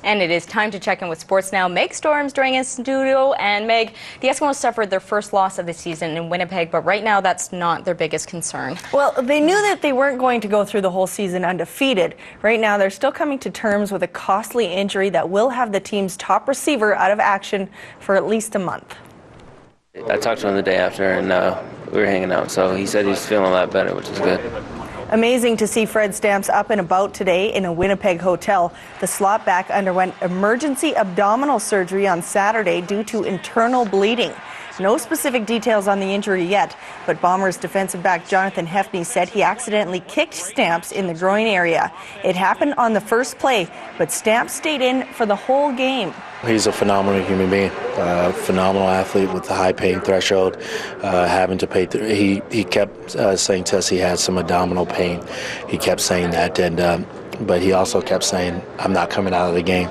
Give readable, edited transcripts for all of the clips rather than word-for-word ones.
And it is time to check in with Sports Now. Meg Storms joining us in studio. And Meg, the Eskimos suffered their first loss of the season in Winnipeg, but right now that's not their biggest concern. Well, they knew that they weren't going to go through the whole season undefeated. Right now they're still coming to terms with a costly injury that will have the team's top receiver out of action for at least a month. I talked to him the day after, and we were hanging out, so he said he's feeling a lot better, which is good. Amazing to see Fred Stamps up and about today in a Winnipeg hotel. The slot-back underwent emergency abdominal surgery on Saturday due to internal bleeding. No specific details on the injury yet, but Bombers defensive back Jonathan Hefney said he accidentally kicked Stamps in the groin area. It happened on the first play, but Stamps stayed in for the whole game. He's a phenomenal human being, phenomenal athlete with a high pain threshold, having to pay. He kept saying to us he had some abdominal pain. He kept saying that, but he also kept saying, "I'm not coming out of the game."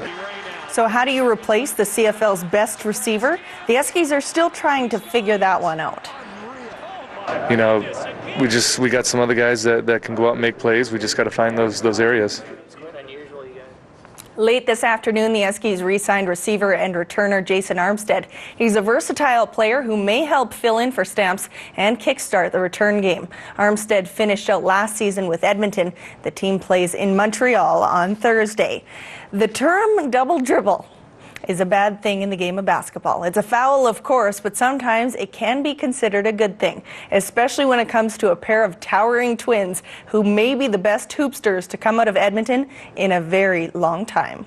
So how do you replace the CFL's best receiver? The Eskies are still trying to figure that one out. You know, we got some other guys that can go out and make plays. We just got to find those areas. Late this afternoon, the Eskies re-signed receiver and returner Jason Armstead. He's a versatile player who may help fill in for Stamps and kickstart the return game. Armstead finished out last season with Edmonton. The team plays in Montreal on Thursday. The term double dribble is a bad thing in the game of basketball. It's a foul, of course, but sometimes it can be considered a good thing, especially when it comes to a pair of towering twins who may be the best hoopsters to come out of Edmonton in a very long time.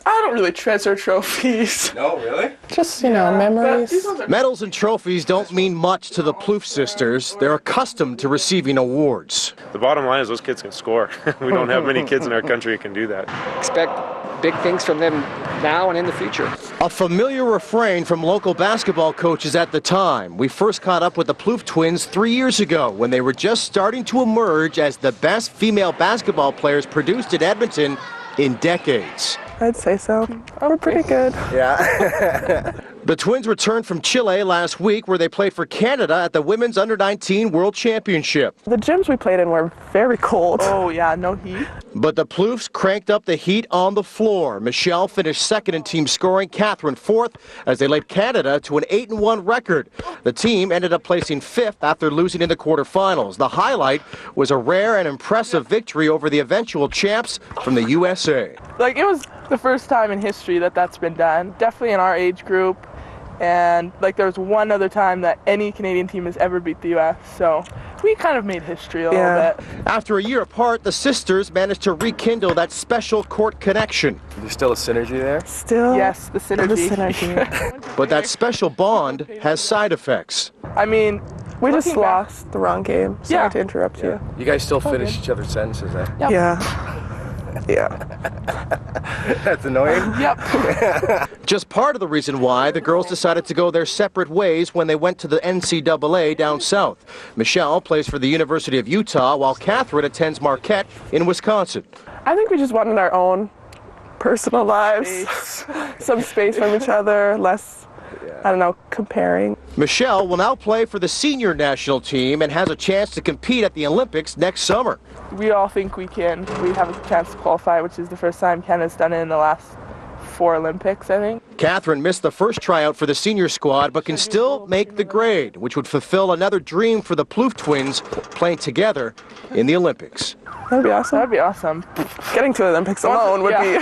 I don't really treasure trophies. No, really? Just, memories. Medals and trophies don't mean much to the Plouffe sisters. They're accustomed to receiving awards. The bottom line is those kids can score. We don't have many kids in our country who can do that. Expect big things from them now and in the future. A familiar refrain from local basketball coaches at the time. We first caught up with the Plouffe twins 3 years ago when they were just starting to emerge as the best female basketball players produced in Edmonton in decades. I'd say so. We're pretty good. Yeah. The twins returned from Chile last week where they played for Canada at the Women's Under-19 World Championship. The gyms we played in were very cold. Oh, yeah, no heat. But the Plouffes cranked up the heat on the floor. Michelle finished second in team scoring, Catherine fourth, as they led Canada to an 8-1 record. The team ended up placing fifth after losing in the quarterfinals. The highlight was a rare and impressive victory over the eventual champs from the USA. It was the first time in history that's been done, definitely in our age group. And there was one other time that any Canadian team has ever beat the U.S., so we kind of made history a little bit. After a year apart, the sisters managed to rekindle that special court connection. There's still a synergy there? Still? Yes, the synergy. But that special bond has side effects. I mean, we just lost the wrong game. Sorry to interrupt you. You guys still finish each other's sentences, eh? Yep. Yeah. That's annoying. Yep. Just part of the reason why the girls decided to go their separate ways when they went to the NCAA down south. Michelle plays for the University of Utah while Catherine attends Marquette in Wisconsin. I think we just wanted our own personal lives, some space from each other, less, comparing. Michelle will now play for the senior national team and has a chance to compete at the Olympics next summer. We all think we can. We have a chance to qualify, which is the first time Canada's done it in the last 4 Olympics, I think. Catherine missed the first tryout for the senior squad, but can still make the grade, which would fulfill another dream for the Plouffe twins playing together in the Olympics. That'd be awesome. That'd be awesome. Getting to the Olympics alone would be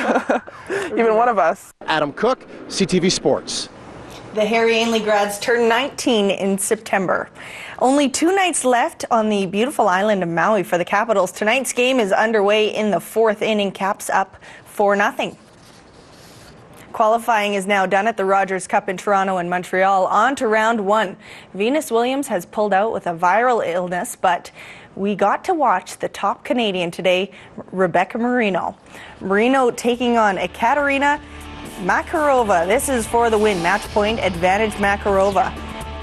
even one of us. Adam Cook, CTV Sports. The Harry Ainley grads turn 19 in September. Only 2 nights left on the beautiful island of Maui for the Capitals. Tonight's game is underway in the 4th inning. Caps up 4-0. Qualifying is now done at the Rogers Cup in Toronto and Montreal. On to round 1. Venus Williams has pulled out with a viral illness, but we got to watch the top Canadian today, Rebecca Marino. Marino taking on Ekaterina Makarova. This is for the win. Match point advantage Makarova.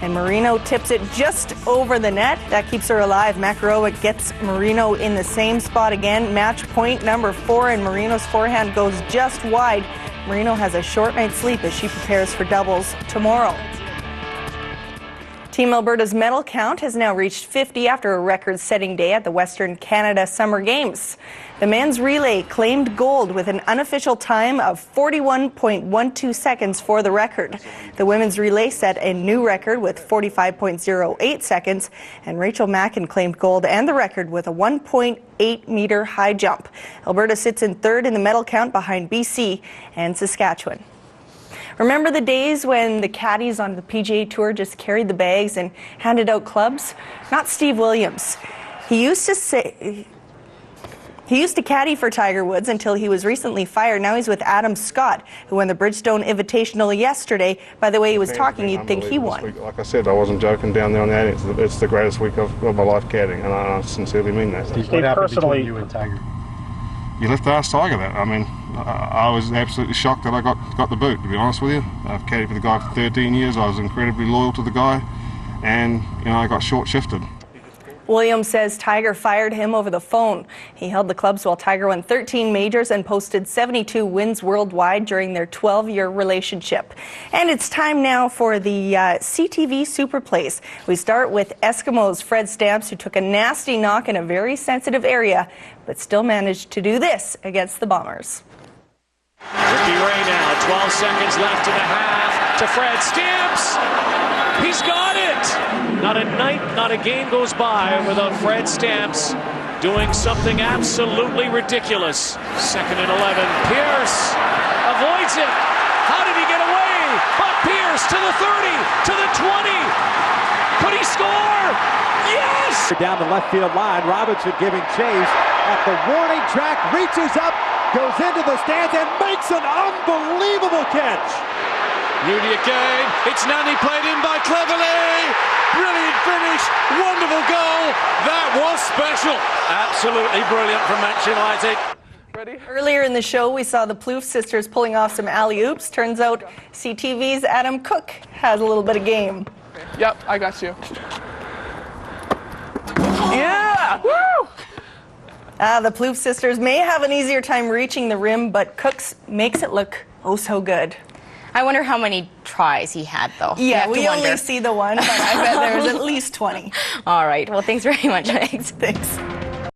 And Marino tips it just over the net. That keeps her alive. Makarova gets Marino in the same spot again. Match point number 4, and Marino's forehand goes just wide. Marino has a short night's sleep as she prepares for doubles tomorrow. Team Alberta's medal count has now reached 50 after a record-setting day at the Western Canada Summer Games. The men's relay claimed gold with an unofficial time of 41.12 seconds for the record. The women's relay set a new record with 45.08 seconds, and Rachel Mackin claimed gold and the record with a 1.8-meter high jump. Alberta sits in third in the medal count behind BC and Saskatchewan. Remember the days when the caddies on the PGA Tour just carried the bags and handed out clubs? Not Steve Williams. He used to caddy for Tiger Woods until he was recently fired. Now he's with Adam Scott, who won the Bridgestone Invitational yesterday. By the way he was talking, you'd think he won. Like I said, I wasn't joking down there on that. It's the greatest week of my life caddying, and I sincerely mean that. Steve, personally, you and Tiger? You left to ask Tiger that. I mean, I was absolutely shocked that I got the boot, to be honest with you. I've caddied for the guy for 13 years. I was incredibly loyal to the guy, and I got short-shifted. Williams says Tiger fired him over the phone. He held the clubs while Tiger won 13 majors and posted 72 wins worldwide during their 12-year relationship. And it's time now for the CTV Super Plays. We start with Eskimos' Fred Stamps, who took a nasty knock in a very sensitive area, but still managed to do this against the Bombers. Ricky Ray now, 12 seconds left in the half to Fred Stamps. He's got it! Not a night, not a game goes by without Fred Stamps doing something absolutely ridiculous. 2nd and 11. Pierce avoids it. How did he get away? But Pierce to the 30, to the 20. Could he score? Yes! Down the left field line, Robinson giving chase at the warning track, reaches up, goes into the stands and makes an unbelievable catch. Mooney again, it's Nanny played in by Cleverly. Brilliant finish, wonderful goal. That was special. Absolutely brilliant from Matt United. Earlier in the show, we saw the Plouffe sisters pulling off some alley-oops. Turns out CTV's Adam Cook has a little bit of game. Yep, I got you. Yeah! Woo! The Plouffe sisters may have an easier time reaching the rim, but Cooks makes it look oh so good. I wonder how many tries he had, though. Yeah, we only see the one, but I bet there's at least 20. All right. Well, thanks very much, Megs. Thanks.